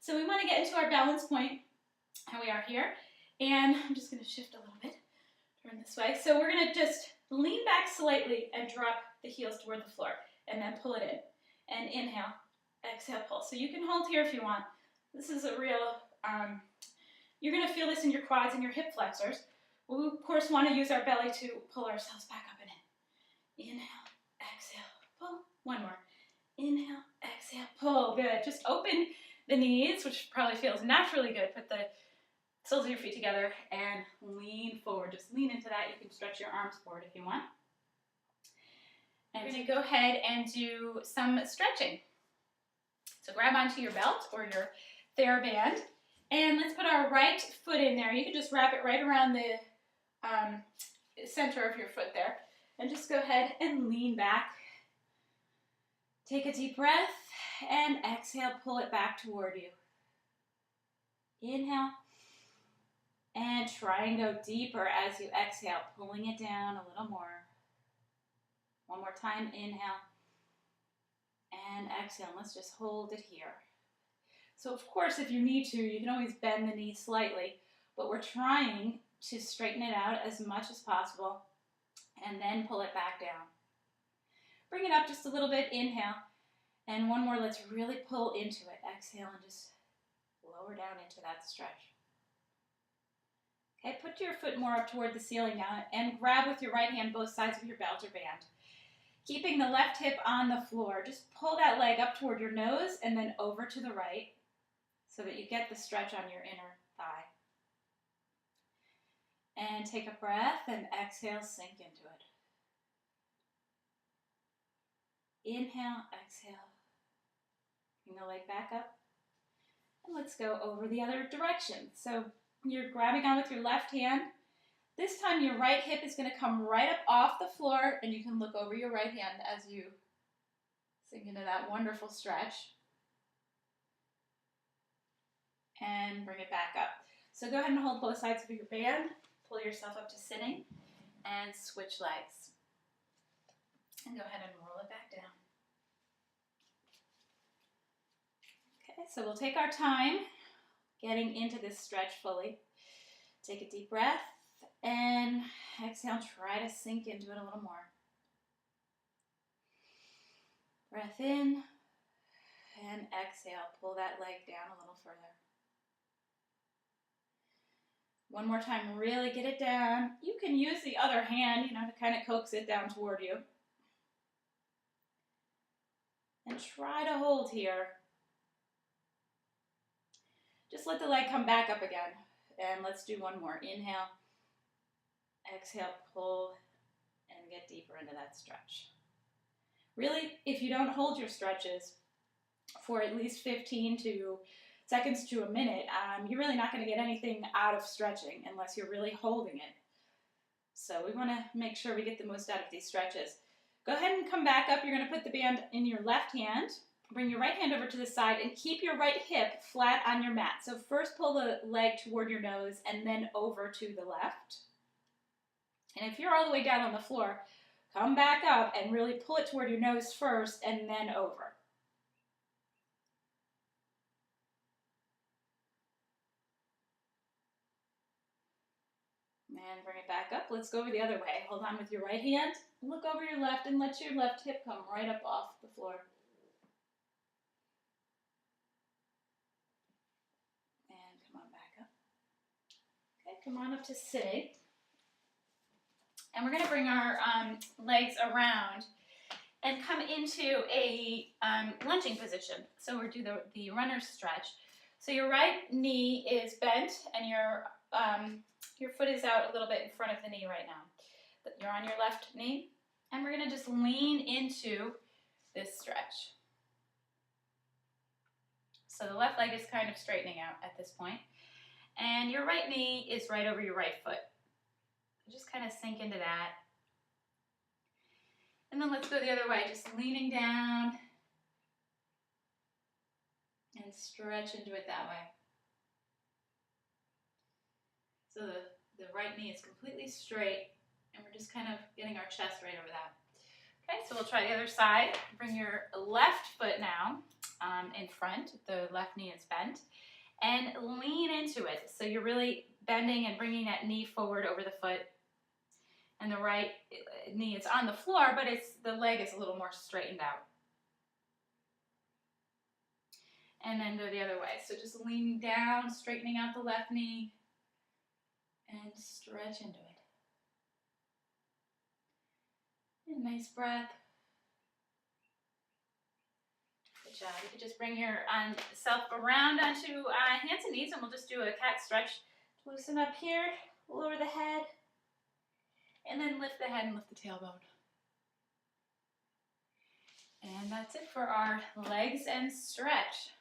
So we want to get into our balance point, and we are here. And I'm just going to shift a little bit, turn this way. So we're going to just lean back slightly and drop the heels toward the floor, and then pull it in. And inhale, exhale, pull. So you can hold here if you want. This is a real, you're going to feel this in your quads and your hip flexors. We, of course, want to use our belly to pull ourselves back up and in. Inhale, exhale, pull. One more. Inhale, exhale, pull. Good. Just open the knees, which probably feels naturally good. Put the soles of your feet together and lean forward. Just lean into that. You can stretch your arms forward if you want. And we're going to go ahead and do some stretching. So grab onto your belt or your TheraBand, and let's put our right foot in there. You can just wrap it right around the center of your foot there. And just go ahead and lean back. Take a deep breath and exhale, pull it back toward you. Inhale. And try and go deeper as you exhale, pulling it down a little more. One more time, inhale. And exhale. Let's just hold it here. So of course, if you need to, you can always bend the knee slightly, but we're trying to straighten it out as much as possible and then pull it back down. Bring it up just a little bit, inhale. And one more, let's really pull into it. Exhale and just lower down into that stretch. Okay, put your foot more up toward the ceiling now and grab with your right hand both sides of your belt or band. Keeping the left hip on the floor, just pull that leg up toward your nose and then over to the right so that you get the stretch on your inner thigh. And take a breath and exhale, sink into it. Inhale, exhale. Bring the leg back up. And let's go over the other direction. So you're grabbing on with your left hand. This time your right hip is going to come right up off the floor, and you can look over your right hand as you sink into that wonderful stretch. And bring it back up. So go ahead and hold both sides of your band. Pull yourself up to sitting and switch legs. And go ahead and roll it back down. Okay, so we'll take our time getting into this stretch fully. Take a deep breath and exhale. Try to sink into it a little more. Breath in and exhale. Pull that leg down a little further. One more time, really get it down. You can use the other hand, to kind of coax it down toward you. And try to hold here. Just let the leg come back up again. And let's do one more. Inhale, exhale, pull, and get deeper into that stretch. Really, if you don't hold your stretches for at least 15 seconds to a minute, you're really not going to get anything out of stretching unless you're really holding it. So we want to make sure we get the most out of these stretches. Go ahead and come back up. You're going to put the band in your left hand. Bring your right hand over to the side and keep your right hip flat on your mat. So first pull the leg toward your nose and then over to the left. And if you're all the way down on the floor, come back up and really pull it toward your nose first and then over. And bring it back up. Let's go over the other way. Hold on with your right hand. Look over your left and let your left hip come right up off the floor. And come on back up. Okay, come on up to sitting. And we're going to bring our legs around and come into a lunging position. So we'll do the runner's stretch. So your right knee is bent and your foot is out a little bit in front of the knee right now. You're on your left knee, and we're going to just lean into this stretch. So the left leg is kind of straightening out at this point, and your right knee is right over your right foot. Just kind of sink into that. And then let's go the other way, just leaning down and stretch into it that way. So the right knee is completely straight, and we're just kind of getting our chest right over that. Okay, so we'll try the other side. Bring your left foot now in front. The left knee is bent. And lean into it. So you're really bending and bringing that knee forward over the foot. And the right knee is on the floor, but the leg is a little more straightened out. And then go the other way. So just leaning down, straightening out the left knee, and stretch into it. And nice breath. Good job. You can just bring yourself around onto hands and knees, and we'll just do a cat stretch. Loosen up here, lower the head, and then lift the head and lift the tailbone. And that's it for our legs and stretch.